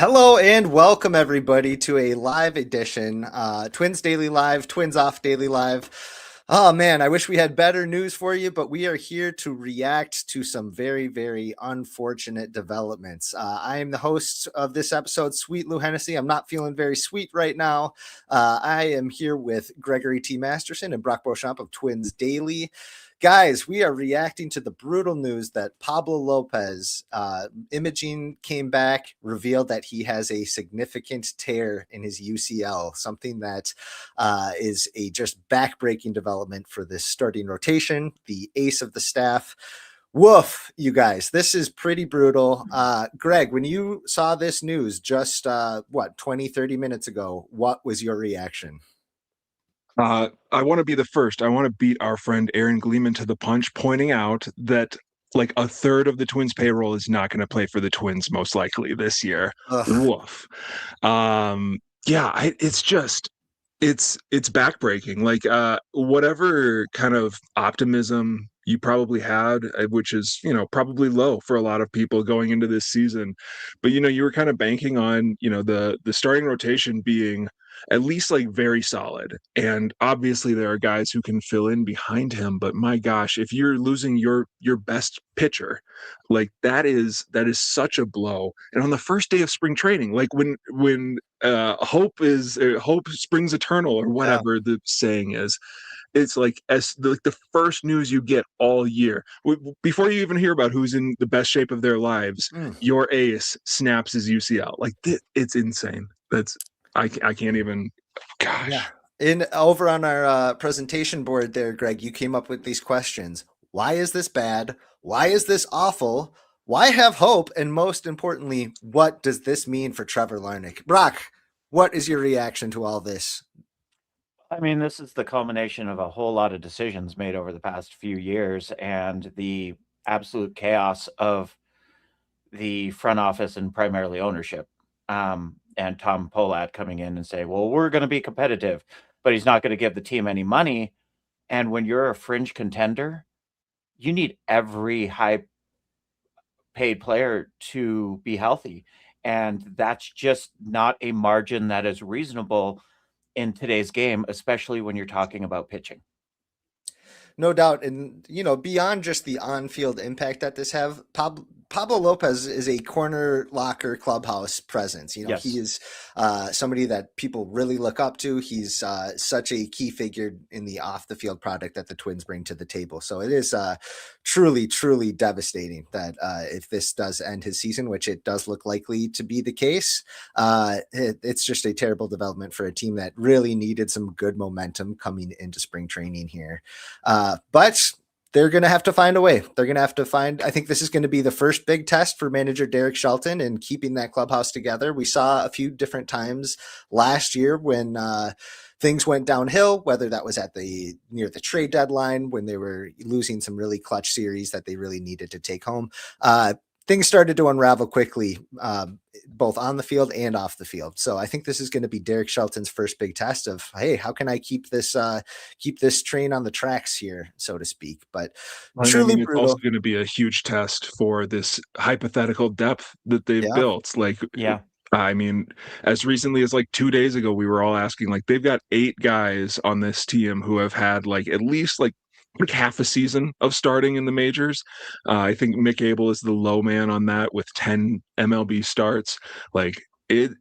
Hello and welcome everybody to a live edition, Twins Daily Live, Twins Off Daily Live. Oh man, I wish we had better news for you, but we are here to react to some very, very unfortunate developments. I am the host of this episode, Sweet Lou Hennessy. I'm not feeling very sweet right now. I am here with Gregory T. Masterson and Brock Beauchamp of Twins Daily. Guys, we are reacting to the brutal news that Pablo Lopez imaging came back, revealed that he has a significant tear in his UCL, something that is a just backbreaking development for this starting rotation, the ace of the staff. Woof, you guys, this is pretty brutal. Greg, when you saw this news just 20, 30 minutes ago, what was your reaction? I want to be the first. I want to beat our friend Aaron Gleeman to the punch, pointing out that like a third of the Twins payroll is not going to play for the Twins most likely this year. Ugh. Woof. It's just it's backbreaking. Like whatever kind of optimism you probably had, which is probably low for a lot of people going into this season, but you were kind of banking on the starting rotation being at least like very solid. And obviously there are guys who can fill in behind him, but my gosh, if you're losing your best pitcher, like that is such a blow. And on the first day of spring training, like when hope springs eternal, or Yeah. whatever the saying is, it's like the first news you get all year, before you even hear about who's in the best shape of their lives, Mm. your ace snaps his UCL. Like it's insane. I can't even. Yeah. Gosh. In over on our presentation board there, Greg, you came up with these questions. Why is this bad? Why is this awful? Why have hope? And most importantly, what does this mean for Trevor Larnach? Brock, what is your reaction to all this? I mean, this is the culmination of a whole lot of decisions made over the past few years and the absolute chaos of the front office and primarily ownership. And Tom Polat coming in and say, well, we're going to be competitive, but he's not going to give the team any money. And when you're a fringe contender, you need every high paid player to be healthy. And that's just not a margin that is reasonable in today's game, especially when you're talking about pitching. No doubt. And, beyond just the on field impact that this have, Pablo Lopez is a corner locker clubhouse presence. He Yes. is somebody that people really look up to. He's such a key figure in the off the field product that the Twins bring to the table. So it is truly, truly devastating that if this does end his season, which it does look likely to be the case, it's just a terrible development for a team that really needed some good momentum coming into spring training here. But they're going to have to find a way. They're going to have to find, I think this is going to be the first big test for manager Derek Shelton and keeping that clubhouse together. We saw a few different times last year when things went downhill, whether that was near the trade deadline when they were losing some really clutch series that they really needed to take home. Things started to unravel quickly, both on the field and off the field. So I think this is going to be Derek Shelton's first big test of, hey, how can I keep this train on the tracks here, so to speak? But And I truly mean, it's also brutal. going to be a huge test for this hypothetical depth that they've Yeah. built. Like, Yeah. I mean, as recently as like 2 days ago, we were all asking, like, they've got 8 guys on this team who have had like at least like half a season of starting in the majors. I think Mick Abel is the low man on that with 10 MLB starts. Like it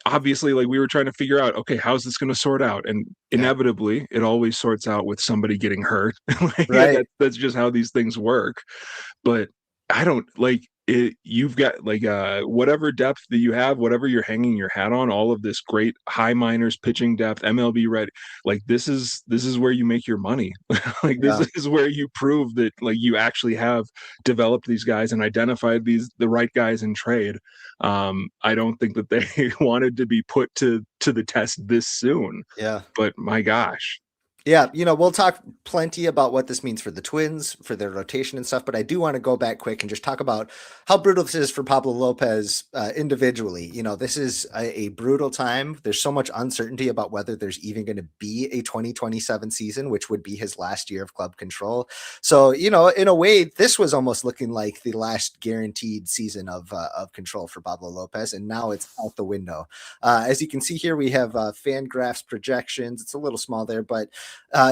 obviously, like, we were trying to figure out, okay, how's this going to sort out? And Yeah. inevitably it always sorts out with somebody getting hurt. Like, Right. that's just how these things work. But I don't like it. You've got like whatever depth that you have, whatever you're hanging your hat on, all of this great high minors pitching depth, MLB ready. Like, this is where you make your money. Like, this Yeah. is where you prove that like you actually have developed these guys and identified the right guys in trade. I don't think that they wanted to be put to the test this soon, Yeah. but my gosh. Yeah, we'll talk plenty about what this means for the Twins, for their rotation and stuff, but I do want to go back quick and just talk about how brutal this is for Pablo Lopez individually. This is a brutal time. There's so much uncertainty about whether there's even going to be a 2027 season, which would be his last year of club control. So, in a way, this was almost looking like the last guaranteed season of control for Pablo Lopez, and now it's out the window. As you can see here, we have Fangraphs projections. It's a little small there, but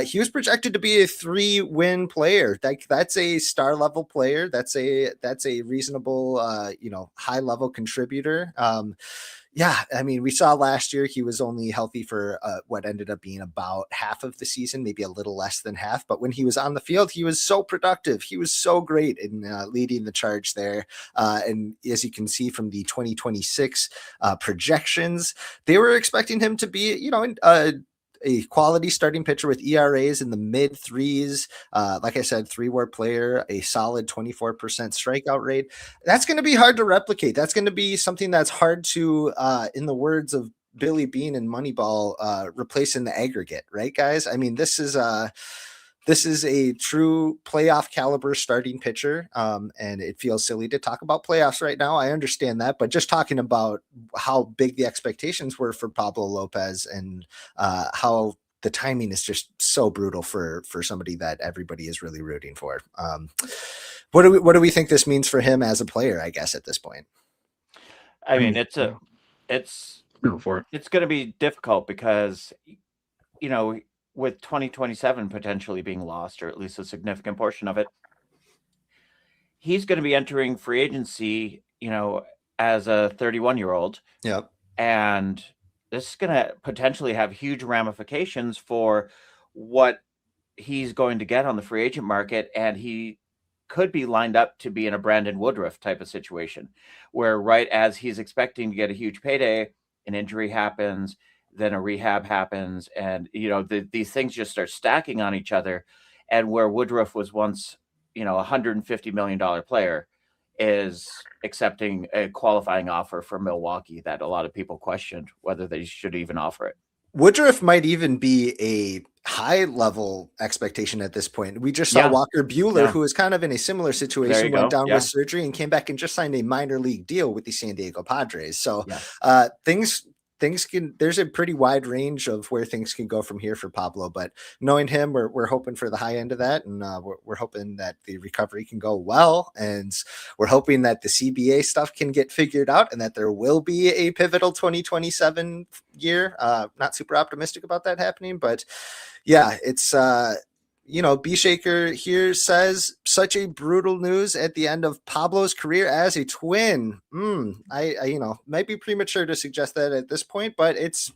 he was projected to be a 3-win player. That's a star level player. That's a reasonable, high level contributor. Yeah, I mean, we saw last year he was only healthy for what ended up being about half of the season, maybe a little less than half. But when he was on the field, he was so productive. He was so great in leading the charge there. And as you can see from the 2026 projections, they were expecting him to be, a quality starting pitcher with ERAs in the mid threes. Like I said, 3-WAR player, a solid 24% strikeout rate. That's going to be hard to replicate. That's going to be something that's hard to, in the words of Billy Bean and Moneyball, replace in the aggregate, right, guys? I mean, this is a true playoff caliber starting pitcher, and it feels silly to talk about playoffs right now. I understand that, but just talking about how big the expectations were for Pablo Lopez and how the timing is just so brutal for somebody that everybody is really rooting for. What do we think this means for him as a player? I guess at this point. I mean, mean, it's go for it. it's going to be difficult because with 2027 potentially being lost, or at least a significant portion of it, he's going to be entering free agency, as a 31-year-old. Yep. And this is going to potentially have huge ramifications for what he's going to get on the free agent market. And he could be lined up to be in a Brandon Woodruff type of situation where right as he's expecting to get a huge payday, an injury happens, then a rehab happens, and these things just start stacking on each other. And where Woodruff was once, $150 million player, is accepting a qualifying offer for Milwaukee that a lot of people questioned whether they should even offer it. Woodruff might even be a high level expectation at this point. We just saw Yeah. Walker Buehler, Yeah. who was kind of in a similar There situation, you went go. down Yeah. with surgery and came back and just signed a minor league deal with the San Diego Padres. So Yeah. things can, there's a pretty wide range of where things can go from here for Pablo, but knowing him, we're hoping for the high end of that. And we're hoping that the recovery can go well. And we're hoping that the CBA stuff can get figured out and that there will be a pivotal 2027 year. Not super optimistic about that happening, but yeah, it's B Shaker here says such a brutal news at the end of Pablo's career as a Twin. I might be premature to suggest that at this point, but it's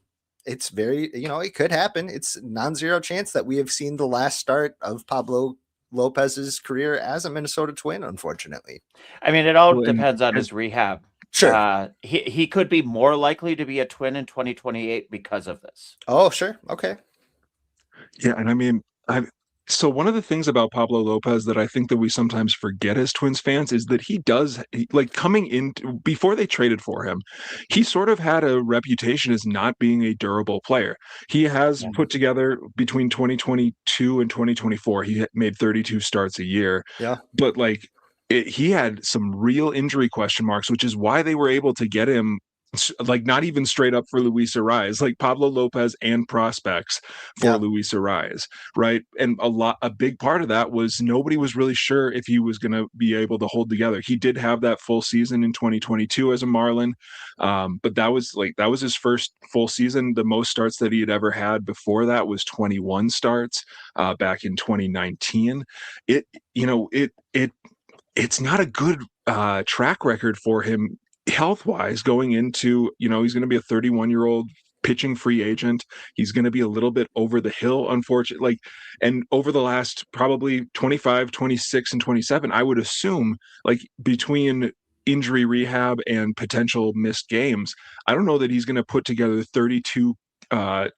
very, it could happen. It's non-zero chance that we have seen the last start of Pablo Lopez's career as a Minnesota Twin, unfortunately. I mean, it all Well, and depends on his rehab. Sure. He could be more likely to be a Twin in 2028 because of this. Oh, sure. Okay. Yeah, and I mean, so one of the things about Pablo Lopez that I think that we sometimes forget as Twins fans is that like coming in before they traded for him, he sort of had a reputation as not being a durable player. He has Yeah. put together between 2022 and 2024, he made 32 starts a year. Yeah. But like he had some real injury question marks, which is why they were able to get him like not even straight up for Luis Ariz, like Pablo Lopez and prospects for Yeah. Luis Ariz, right? And a big part of that was nobody was really sure if he was going to be able to hold together. He did have that full season in 2022 as a Marlin, but that was his first full season. The most starts that he had ever had before that was 21 starts back in 2019. It's not a good track record for him health wise going into, he's going to be a 31-year-old pitching free agent. He's going to be a little bit over the hill, unfortunately. And over the last probably 25, 26, and 27, I would assume like between injury rehab and potential missed games, I don't know that he's going to put together 32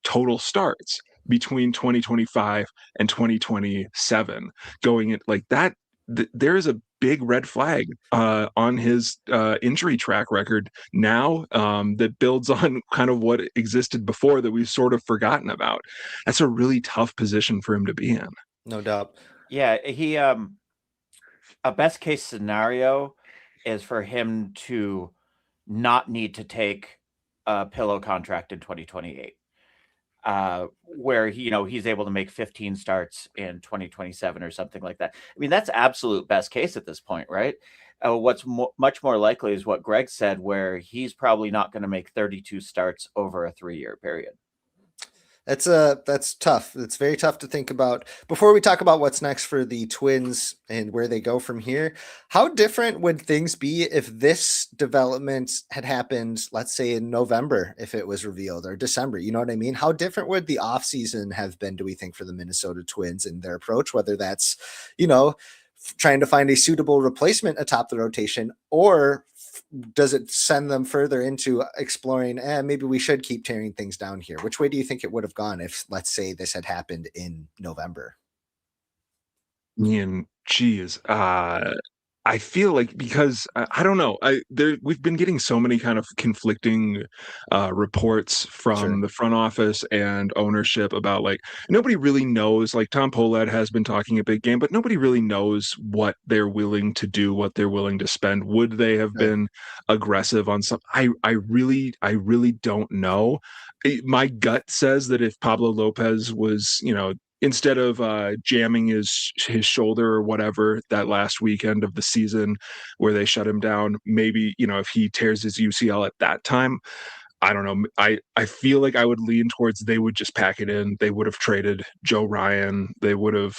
total starts between 2025 and 2027 going in like that. There is a big red flag on his injury track record now, that builds on kind of what existed before that we've sort of forgotten about. That's a really tough position for him to be in. No doubt. Yeah, he a best case scenario is for him to not need to take a pillow contract in 2028. Where he's able to make 15 starts in 2027 or something like that. I mean, that's absolute best case at this point, right? What's much more likely is what Greg said, where he's probably not going to make 32 starts over a 3-year period. That's tough. It's very tough to think about. Before we talk about what's next for the Twins and where they go from here, how different would things be if this development had happened, let's say in November, if it was revealed, or December? You know what I mean? How different would the offseason have been, do we think, for the Minnesota Twins and their approach, whether that's, trying to find a suitable replacement atop the rotation, or does it send them further into exploring, maybe we should keep tearing things down here? Which way do you think it would have gone if, let's say, this had happened in November? And geez, I feel like, because I don't know, we've been getting so many kind of conflicting reports Sure. from the front office and ownership about, like, nobody really knows. Like, Tom Pohlad has been talking a big game, but nobody really knows what they're willing to do, what they're willing to spend. Would they have Sure. been aggressive on some? I really don't know. My gut says that if Pablo Lopez was, instead of jamming his shoulder or whatever that last weekend of the season where they shut him down, maybe, if he tears his UCL at that time, I don't know. I feel like I would lean towards they would just pack it in. They would have traded Joe Ryan. They would have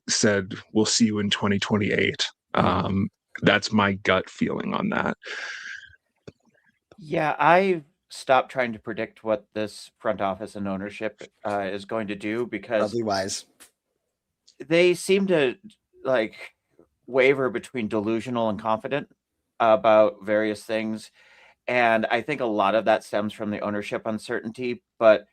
said, we'll see you in 2028. That's my gut feeling on that. Yeah, I stopped trying to predict what this front office and ownership is going to do, because Probably wise. they seem to like waver between delusional and confident about various things. And I think a lot of that stems from the ownership uncertainty. But,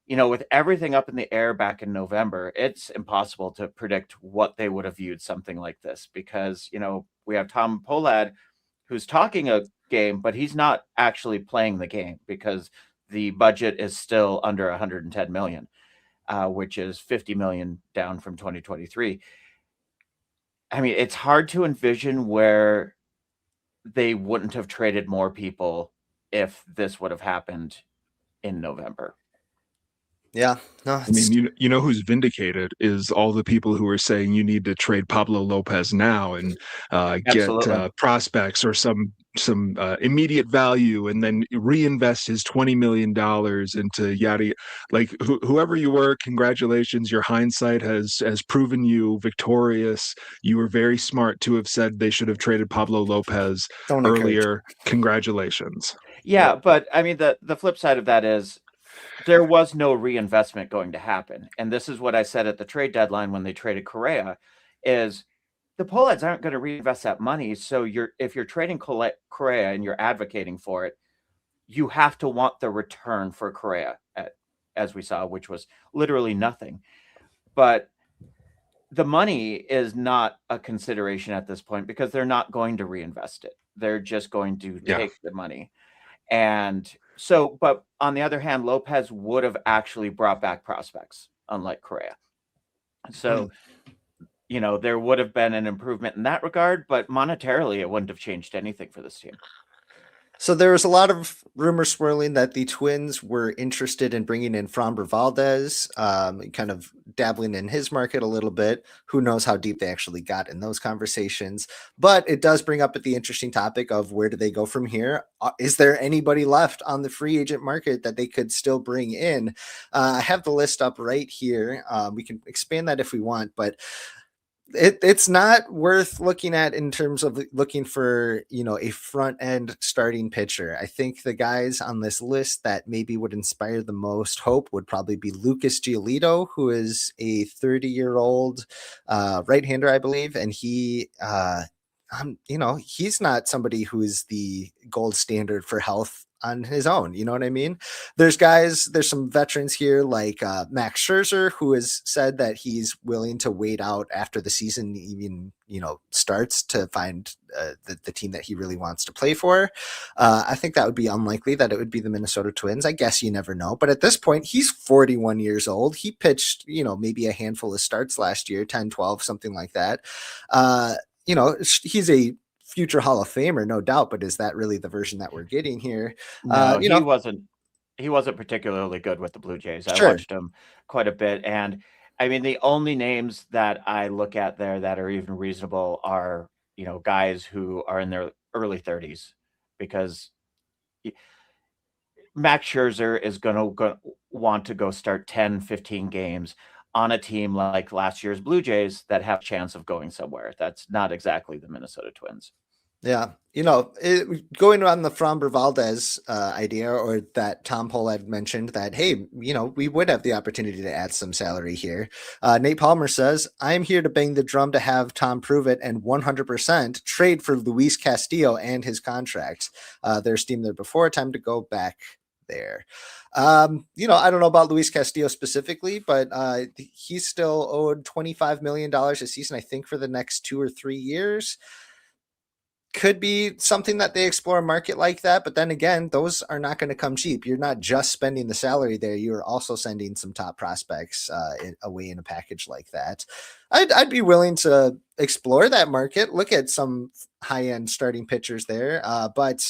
with everything up in the air back in November, it's impossible to predict what they would have viewed something like this, because, we have Tom Pohlad who's talking a game, but he's not actually playing the game because the budget is still under 110 million, which is 50 million down from 2023. I mean, it's hard to envision where they wouldn't have traded more people if this would have happened in November. Yeah. No, I mean, who's vindicated is all the people who are saying you need to trade Pablo Lopez now and get Absolutely. prospects or some immediate value, and then reinvest his $20 million into yada. Like, whoever you were, congratulations. Your hindsight has proven you victorious. You were very smart to have said they should have traded Pablo Lopez don't encourage. earlier. Congratulations. Yeah, but I mean, the flip side of that is there was no reinvestment going to happen. And this is what I said at the trade deadline when they traded Correa, is the Pohlads aren't going to reinvest that money. So if you're trading Correa and you're advocating for it, you have to want the return for Correa, as we saw, which was literally nothing. But the money is not a consideration at this point because they're not going to reinvest it. They're just going to take the money. And so, but on the other hand, Lopez would have actually brought back prospects, unlike Correa. So, there would have been an improvement in that regard, but monetarily, it wouldn't have changed anything for this team. So there was a lot of rumors swirling that the Twins were interested in bringing in Framber Valdez, kind of dabbling in his market a little bit. Who knows how deep they actually got in those conversations? But it does bring up the interesting topic of where do they go from here? Is there anybody left on the free agent market that they could still bring in? I have the list up right here. We can expand that if we want, but it's not worth looking at in terms of looking for, a front end starting pitcher. I think the guys on this list that maybe would inspire the most hope would probably be Lucas Giolito, who is a 30-year-old right-hander, I believe. And he, he's not somebody who is the gold standard for health on his own. You know what I mean? There's some veterans here like Max Scherzer, who has said that he's willing to wait out after the season even starts to find the team that he really wants to play for. I think that would be unlikely that it would be the Minnesota Twins. I guess you never know. But at this point, he's 41 years old. He pitched, maybe a handful of starts last year, 10, 12, something like that. He's a future Hall of Famer, no doubt, but is that really the version that we're getting here? No, he wasn't. He wasn't particularly good with the Blue Jays. I watched him quite a bit, and I mean, the only names that I look at there that are even reasonable are guys who are in their early 30s, because Max Scherzer is going to want to go start 10, 15 games on a team like last year's Blue Jays that have a chance of going somewhere. That's not exactly the Minnesota Twins. Yeah. Going on the Framber Valdez idea, or that Tom Pohl had mentioned that, hey, we would have the opportunity to add some salary here. Nate Palmer says, I'm here to bang the drum to have Tom prove it and 100% trade for Luis Castillo and his contract. There's team there before, time to go back there. I don't know about Luis Castillo specifically, but he's still owed $25 million a season, I think, for the next 2 or 3 years. Could be something that they explore a market like that, but then again, those are not going to come cheap. You're not just spending the salary there; you are also sending some top prospects away in a package like that. I'd be willing to explore that market, look at some high end starting pitchers there, but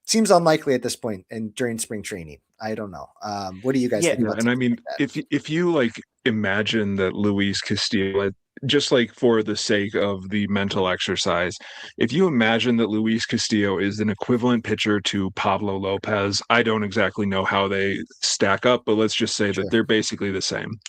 seems unlikely at this point and during spring training. I don't know. What do you guys think about? And I mean, if you imagine that Luis Castillo, just for the sake of the mental exercise, if you imagine that Luis Castillo is an equivalent pitcher to Pablo Lopez, I don't exactly know how they stack up, but let's just say that they're basically the same.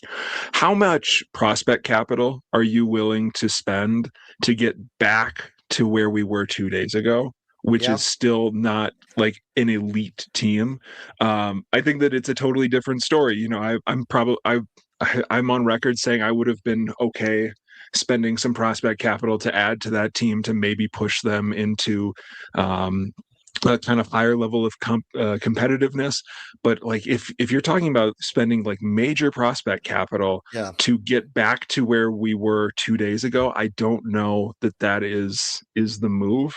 How much prospect capital are you willing to spend to get back to where we were 2 days ago, which is still not an elite team? I think that it's a totally different story. I'm on record saying I would have been okay spending some prospect capital to add to that team to maybe push them into a kind of higher level of competitiveness. But if you're talking about spending major prospect capital to get back to where we were 2 days ago, I don't know that is the move.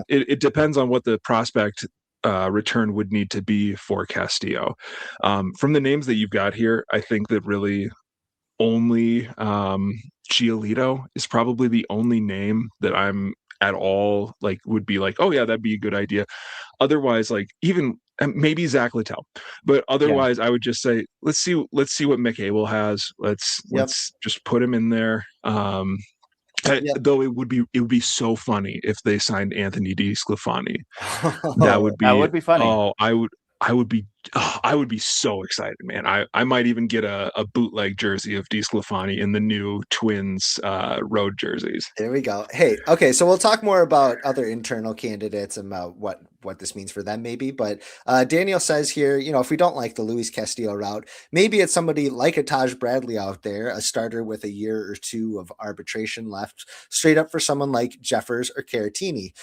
It depends on what the prospect return would need to be for Castillo. From the names that you've got here, I think that really only Giolito is probably the only name that I'm at all would be oh yeah, that'd be a good idea. Otherwise, even maybe Zach Littell, but otherwise I would just say let's see what Mick Abel has. Let's just put him in there. Though it would be so funny if they signed Anthony DeSclafani. That would be funny. Oh, I would be so excited, man. I might even get a bootleg jersey of DeSclafani in the new Twins road jerseys. There we go. Hey, okay, so we'll talk more about other internal candidates and about what this means for them maybe. But Daniel says here, if we don't like the Luis Castillo route, maybe it's somebody like a Taj Bradley out there, a starter with a year or two of arbitration left, straight up for someone like Jeffers or Caratini.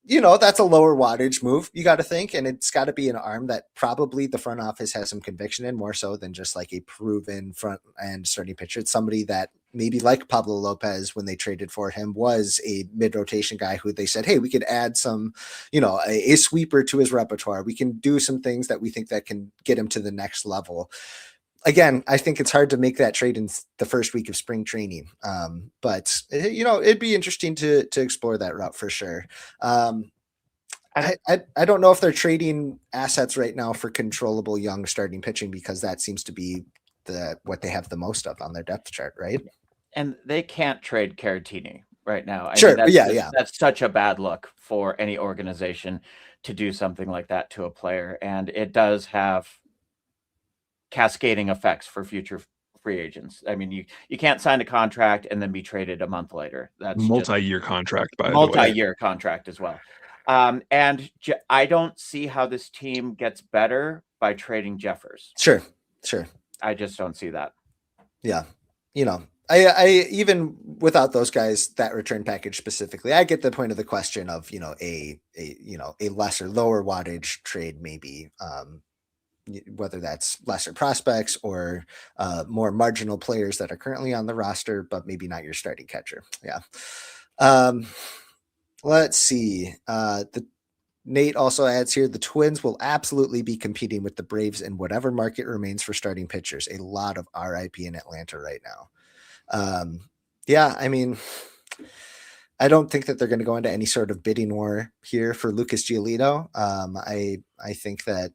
That's a lower wattage move, you got to think, and it's got to be an arm that probably the front office has some conviction in, more so than just a proven front end starting pitcher. It's somebody that maybe like Pablo Lopez, when they traded for him, was a mid-rotation guy who they said, hey, we could add some, a sweeper to his repertoire. We can do some things that we think that can get him to the next level. Again, I think it's hard to make that trade in the first week of spring training. But it'd be interesting to explore that route for sure. I don't know if they're trading assets right now for controllable young starting pitching, because that seems to be what they have the most of on their depth chart, right? And they can't trade Caratini right now. That's such a bad look for any organization to do something like that to a player, and it does have cascading effects for future free agents. I mean, you can't sign a contract and then be traded a month later. That's multi-year contract, by the way. Multi-year contract as well. And I don't see how this team gets better by trading Jeffers. Sure. I just don't see that. Yeah. I even without those guys, that return package specifically, I get the point of the question of, a lesser lower wattage trade, maybe, whether that's lesser prospects or more marginal players that are currently on the roster, but maybe not your starting catcher. Yeah. Um, let's see. The Nate also adds here the Twins will absolutely be competing with the Braves in whatever market remains for starting pitchers. A lot of RIP in Atlanta right now. Um, yeah, I mean, I don't think that they're going to go into any sort of bidding war here for Lucas Giolito. I think that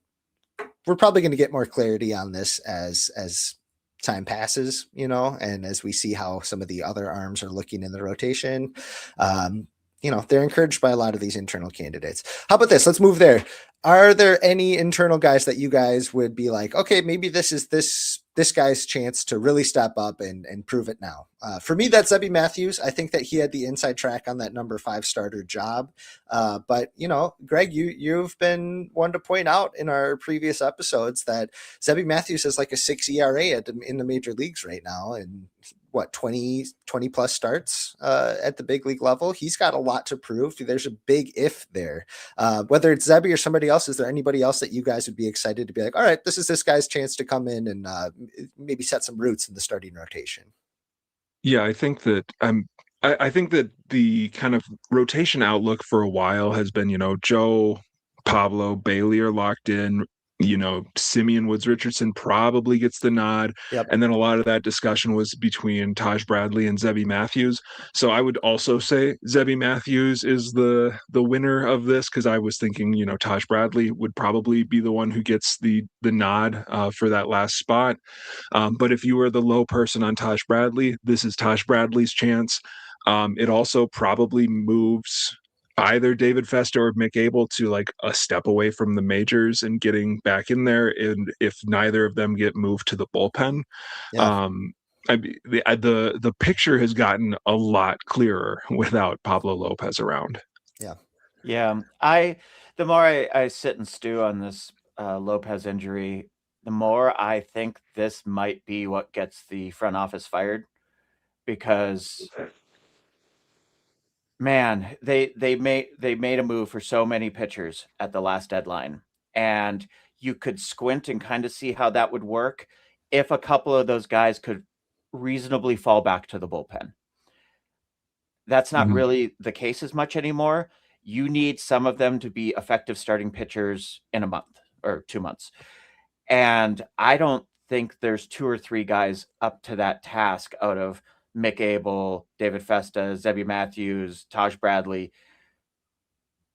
we're probably going to get more clarity on this as time passes, and as we see how some of the other arms are looking in the rotation. Um, they're encouraged by a lot of these internal candidates. How about this? Let's move there. Are there any internal guys that you guys would be like, okay, maybe this is this guy's chance to really step up and prove it now? For me, that's Zebby Matthews. I think that he had the inside track on that number 5 starter job. But Greg, you've been one to point out in our previous episodes that Zebby Matthews has like a 6 ERA in the major leagues right now, and what 20 plus starts at the big league level. He's got a lot to prove. There's a big if there. Whether it's Zebby or somebody else, is there anybody else that you guys would be excited to be like, all right, this is this guy's chance to come in and maybe set some roots in the starting rotation? Yeah, I think that the kind of rotation outlook for a while has been, Joe, Pablo, Bailey are locked in. Simeon Woods Richardson probably gets the nod. Yep. And then a lot of that discussion was between Taj Bradley and Zebby Matthews. So I would also say Zebby Matthews is the winner of this, because I was thinking, Taj Bradley would probably be the one who gets the nod for that last spot. But if you were the low person on Taj Bradley, this is Taj Bradley's chance. It also probably moves either David Festa or Mick Abel to like a step away from the majors and getting back in there. And if neither of them get moved to the bullpen, Yeah. um, the picture has gotten a lot clearer without Pablo Lopez around. Yeah. Yeah, the more I sit and stew on this Lopez injury, the more I think this might be what gets the front office fired, because man, they made a move for so many pitchers at the last deadline, and you could squint and kind of see how that would work if a couple of those guys could reasonably fall back to the bullpen. That's not Mhm. really the case as much anymore. You need some of them to be effective starting pitchers in a month or 2 months. And I don't think there's 2 or 3 guys up to that task out of Mick Abel, David Festa, Zebby Matthews, Taj Bradley.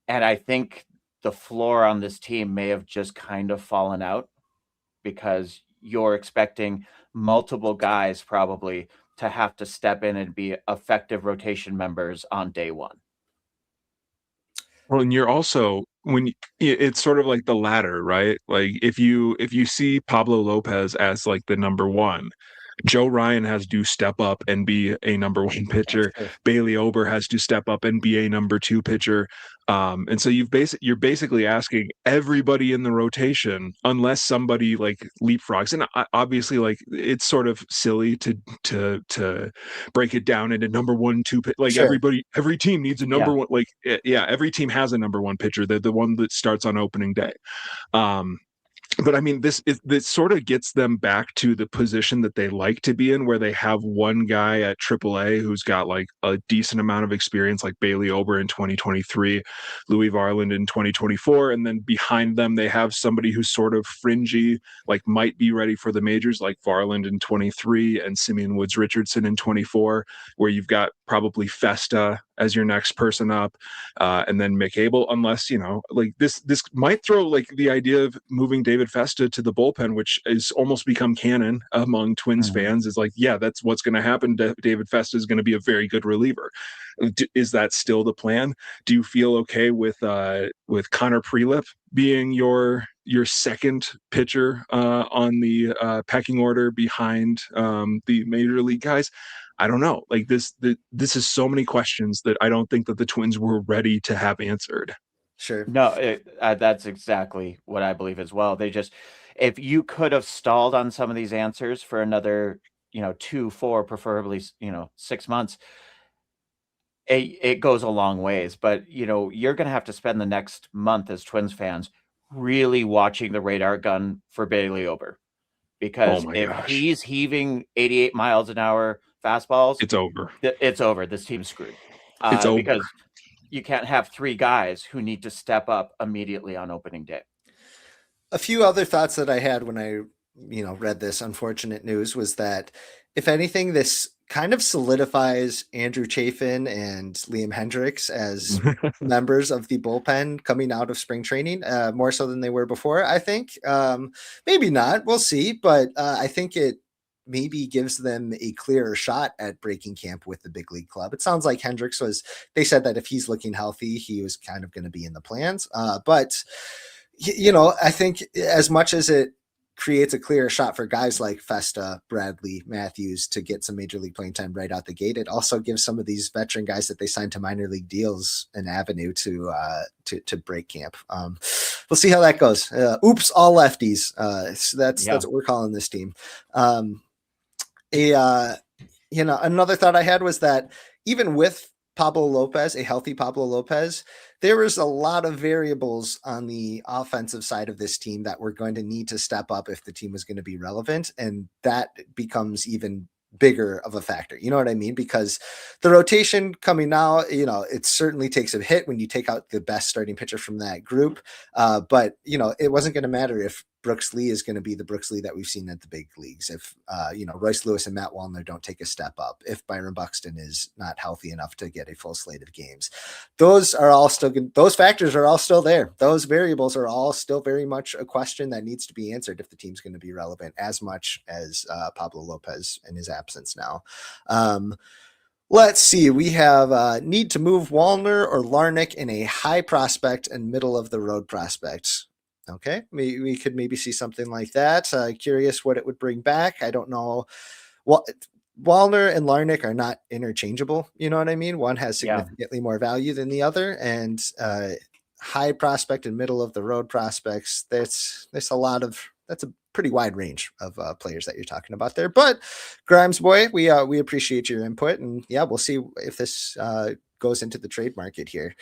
And I think the floor on this team may have just kind of fallen out, because you're expecting multiple guys probably to have to step in and be effective rotation members on day one. Well, and you're also it's sort of like the ladder, right? Like if you see Pablo Lopez as like the number one, Joe Ryan has to step up and be a number one pitcher. Sure. Bailey Ober has to step up and be a number two pitcher. And so you're basically asking everybody in the rotation, unless somebody like leapfrogs. And obviously, like it's sort of silly to break it down into number one, two. Like Sure. every team needs a Yeah. number one. Like yeah, every team has a number one pitcher. They're the one that starts on opening day. Um, but I mean, this sort of gets them back to the position that they like to be in, where they have one guy at AAA who's got like a decent amount of experience, like Bailey Ober in 2023, Louis Varland in 2024, and then behind them they have somebody who's sort of fringy, like might be ready for the majors, like Varland in 23 and Simeon Woods Richardson in 24, where you've got probably Festa as your next person up, and then Mick Abel, unless like this might throw like the idea of moving David Festa to the bullpen, which is almost become canon among Twins Mhm. fans. Is like, yeah, that's what's going to happen. David Festa is going to be a very good reliever. Is that still the plan? Do you feel okay with Connor Prelip being your second pitcher on the pecking order behind the major league guys? I don't know. Like this is so many questions that I don't think that the Twins were ready to have answered. Sure. No, that's exactly what I believe as well. If you could have stalled on some of these answers for another 2, 4, preferably 6 months, it goes a long ways. But you're going to have to spend the next month as Twins fans really watching the radar gun for Bailey Ober, Oh because my if gosh, he's heaving 88 miles an hour fastballs, it's over. it's over. This team's screwed. It's over. Because you can't have 3 guys who need to step up immediately on opening day. A few other thoughts that I had when I, read this unfortunate news was that, if anything, this kind of solidifies Andrew Chafin and Liam Hendricks as members of the bullpen coming out of spring training, more so than they were before, I think. Maybe not. We'll see. But I think it maybe gives them a clearer shot at breaking camp with the big league club. It sounds like Hendricks they said that if he's looking healthy, he was kind of going to be in the plans. But I think as much as it creates a clear shot for guys like Festa, Bradley, Matthews to get some major league playing time right out the gate, it also gives some of these veteran guys that they signed to minor league deals an avenue to break camp. We'll see how that goes. Oops, all lefties. So that's what we're calling this team. Another thought I had was that even with Pablo Lopez, a healthy Pablo Lopez, there was a lot of variables on the offensive side of this team that we're going to need to step up if the team was going to be relevant. And that becomes even bigger of a factor. You know what I mean? Because the rotation coming now, it certainly takes a hit when you take out the best starting pitcher from that group. But it wasn't going to matter if Brooks Lee is going to be the Brooks Lee that we've seen at the big leagues. If, Royce Lewis and Matt Wallner don't take a step up, if Byron Buxton is not healthy enough to get a full slate of games, those factors are all still there. Those variables are all still very much a question that needs to be answered if the team's going to be relevant, as much as Pablo Lopez and his absence now. Let's see. We have need to move Wallner or Larnick in a high prospect and middle of the road prospect. Okay, we could maybe see something like that. Curious what it would bring back. I don't know. Well, Wallner and Larnick are not interchangeable. You know what I mean? One has significantly more value than the other, and high prospect and middle of the road prospects. That's a pretty wide range of players that you're talking about there. But Grimes boy, we appreciate your input, and we'll see if this goes into the trade market here.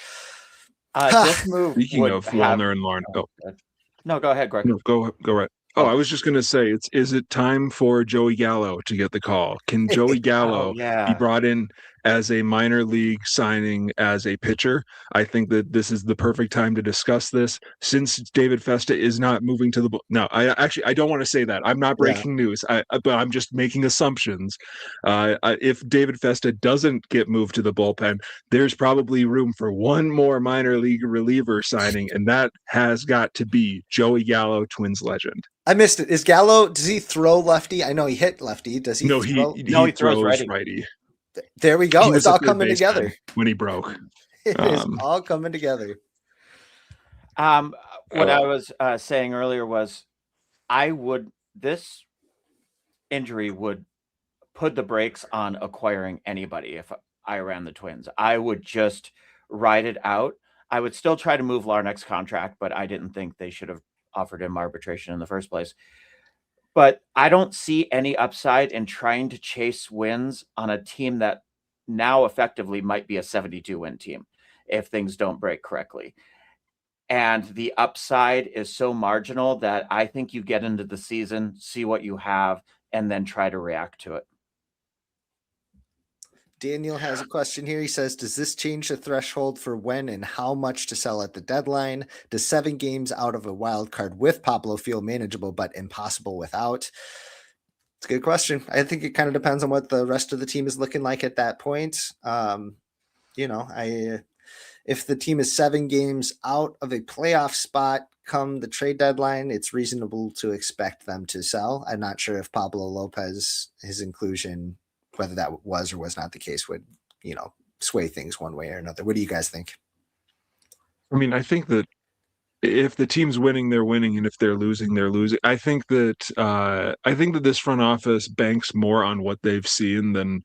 This move. Speaking of Wallner and Larnick, no, go ahead, Greg. No, go right. Oh, I was just going to say, is it time for Joey Gallo to get the call? Can Joey Gallo be brought in as a minor league signing as a pitcher? I think that this is the perfect time to discuss this, since David Festa is not moving to the no. I don't want to say that. I'm not breaking news. But I'm just making assumptions. If David Festa doesn't get moved to the bullpen, there's probably room for one more minor league reliever signing, and that has got to be Joey Gallo, Twins legend. I missed it. Is Gallo, does he throw lefty? I know he hit lefty. Does he throw? He throws righty. There we go. It's all coming together. When he broke. It is all coming together. What I was saying earlier was this injury would put the brakes on acquiring anybody if I ran the Twins. I would just ride it out. I would still try to move Larnick's contract, but I didn't think they should have offered him arbitration in the first place. But I don't see any upside in trying to chase wins on a team that now effectively might be a 72-win team if things don't break correctly. And the upside is so marginal that I think you get into the season, see what you have, and then try to react to it. Daniel has a question here. He says, does this change the threshold for when and how much to sell at the deadline? Does 7 games out of a wild card with Pablo feel manageable but impossible without? It's a good question. I think it kind of depends on what the rest of the team is looking like at that point. If the team is 7 games out of a playoff spot come the trade deadline, it's reasonable to expect them to sell. I'm not sure if Pablo Lopez, his inclusion, whether that was or was not the case, would, sway things one way or another. What do you guys think? I mean, I think that if the team's winning, they're winning, and if they're losing, they're losing. I think that this front office banks more on what they've seen than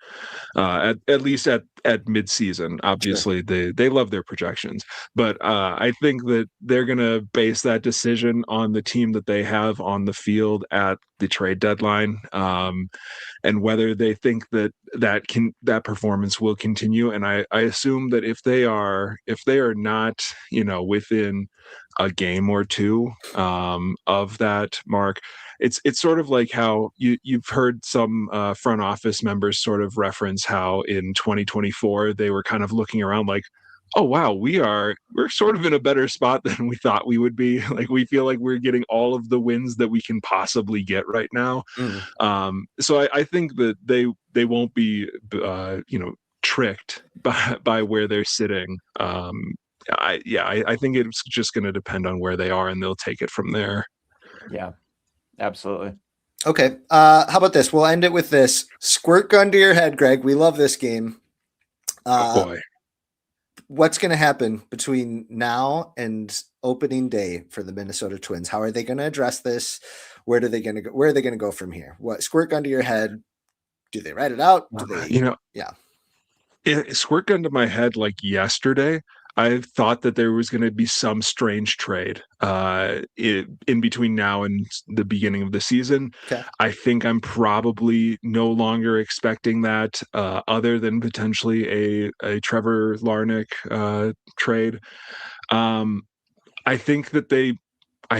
at least at midseason. Sure. Obviously, they love their projections, but I think that they're gonna base that decision on the team that they have on the field at the trade deadline, and whether they think that performance will continue. And I assume that if they are not, within a game or two of that mark, it's sort of like how you've heard some front office members sort of reference how in 2024 they were kind of looking around like, oh wow, we're sort of in a better spot than we thought we would be. Like we feel like we're getting all of the wins that we can possibly get right now. Mm. So I think that they won't be tricked by where they're sitting. I think it's just going to depend on where they are, and they'll take it from there. Yeah, absolutely. Okay. How about this? We'll end it with this. Squirt gun to your head, Greg. We love this game. Oh boy. What's going to happen between now and opening day for the Minnesota Twins? How are they going to address this? Where are they going to go from here? What squirt gun to your head? Do they write it out? Do they? Yeah. It squirt gun to my head like yesterday. I thought that there was going to be some strange trade in between now and the beginning of the season. Okay. I think I'm probably no longer expecting that, other than potentially a Trevor Larnach trade. I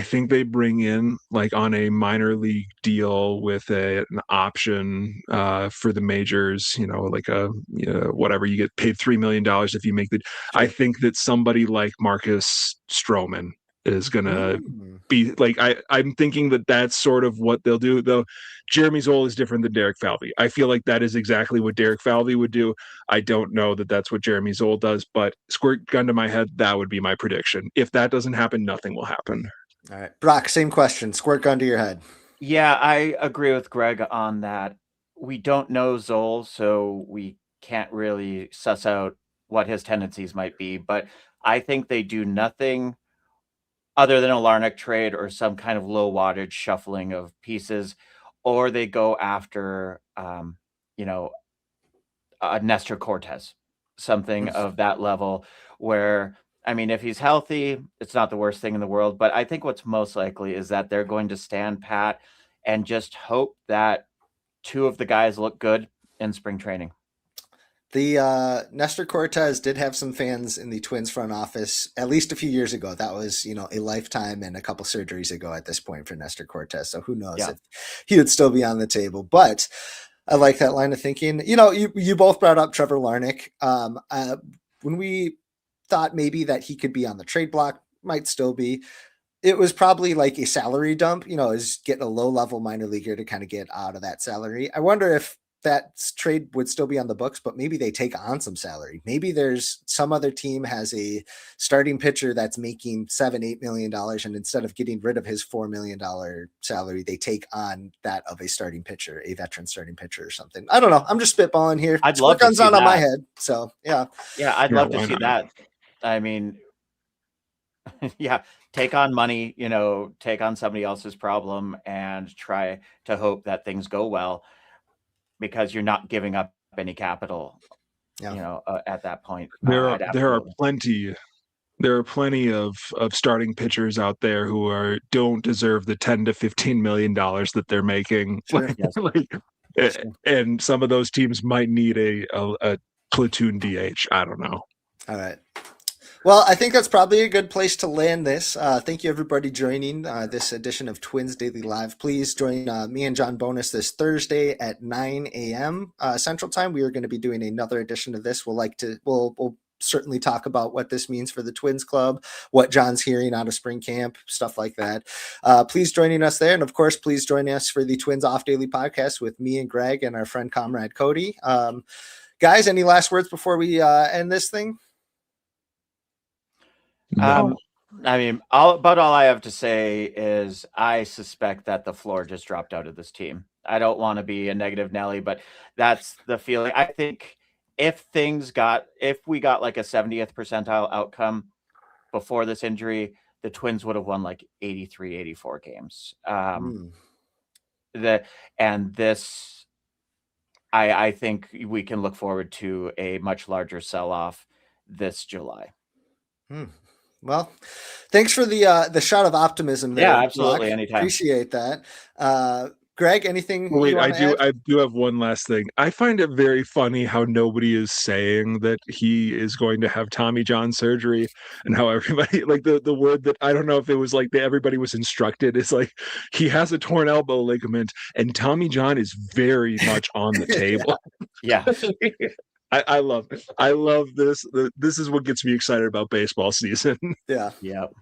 think they bring in like on a minor league deal with an option for the majors, like whatever, you get paid $3 million if you make the. Sure. I think that somebody like Marcus Stroman is gonna be like, I'm thinking that that's sort of what they'll do. Though Jeremy Zoll is different than Derek Falvey. I feel like that is exactly what Derek Falvey would do. I don't know that that's what Jeremy Zoll does, but squirt gun to my head, that would be my prediction. If that doesn't happen, nothing will happen. All right. Brock, same question. Squirt gun to your head. Yeah, I agree with Greg on that. We don't know Zoll, so we can't really suss out what his tendencies might be. But I think they do nothing other than a Larnach trade or some kind of low wattage shuffling of pieces, or they go after, Nestor Cortez, something of that level where, I mean, if he's healthy, it's not the worst thing in the world. But I think what's most likely is that they're going to stand pat and just hope that two of the guys look good in spring training. The Nestor Cortez did have some fans in the Twins front office at least a few years ago. That was, a lifetime and a couple surgeries ago at this point for Nestor Cortez. So who knows if he would still be on the table. But I like that line of thinking. You both brought up Trevor Larnach. When we thought maybe that he could be on the trade block, might still be. It was probably like a salary dump, is getting a low level minor leaguer to kind of get out of that salary. I wonder if that trade would still be on the books, but maybe they take on some salary. Maybe there's some other team has a starting pitcher that's making $7-8 million. And instead of getting rid of his $4 million salary, they take on that of a starting pitcher, a veteran starting pitcher or something. I don't know. I'm just spitballing here. I'd love to see on that. My head. So yeah, I'd love to see that. I mean, yeah, take on money, take on somebody else's problem and try to hope that things go well, because you're not giving up any capital, at that point. There are plenty of starting pitchers out there who don't deserve the $10 to $15 million that they're making. Sure. Yes. And some of those teams might need a platoon DH. I don't know. All right. Well, I think that's probably a good place to land this. Thank you, everybody, joining this edition of Twins Daily Live. Please join me and John Bonus this Thursday at 9 a.m. Central Time. We are going to be doing another edition of this. We'll certainly talk about what this means for the Twins Club, what John's hearing out of spring camp, stuff like that. Please joining us there. And, of course, please join us for the Twins Off Daily podcast with me and Greg and our friend comrade Cody. Guys, any last words before we end this thing? No. I mean, all I have to say is I suspect that the floor just dropped out of this team. I don't want to be a negative Nelly, but that's the feeling. I think if we got like a 70th percentile outcome before this injury, the Twins would have won like 83, 84 games. Mm. I think we can look forward to a much larger sell-off this July. Well, thanks for the shot of optimism there. Yeah, absolutely. Brock. Anytime. Appreciate that. Greg, anything Wait, you want to add? I do have one last thing. I find it very funny how nobody is saying that he is going to have Tommy John surgery, and how everybody, like, the word that, I don't know if it was like everybody was instructed, is like, he has a torn elbow ligament and Tommy John is very much on the table. Yeah. I love it. I love this. This is what gets me excited about baseball season. Yeah. Yep.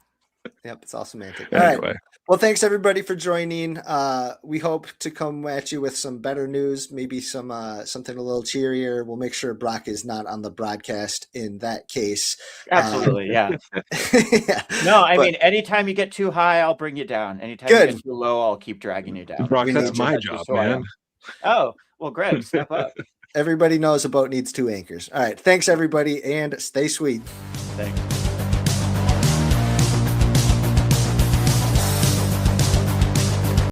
It's all semantic. Anyway. All right. Well, thanks everybody for joining. We hope to come at you with some better news, maybe some something a little cheerier. We'll make sure Brock is not on the broadcast in that case. Absolutely, yeah. Yeah. No, I mean, anytime you get too high, I'll bring you down. Anytime you get too low, I'll keep dragging you down. Brock, We that's need my That's job, just who I man. am. Oh, well, Greg, step up. Everybody knows a boat needs two anchors. All right. Thanks everybody, and stay sweet. Thanks.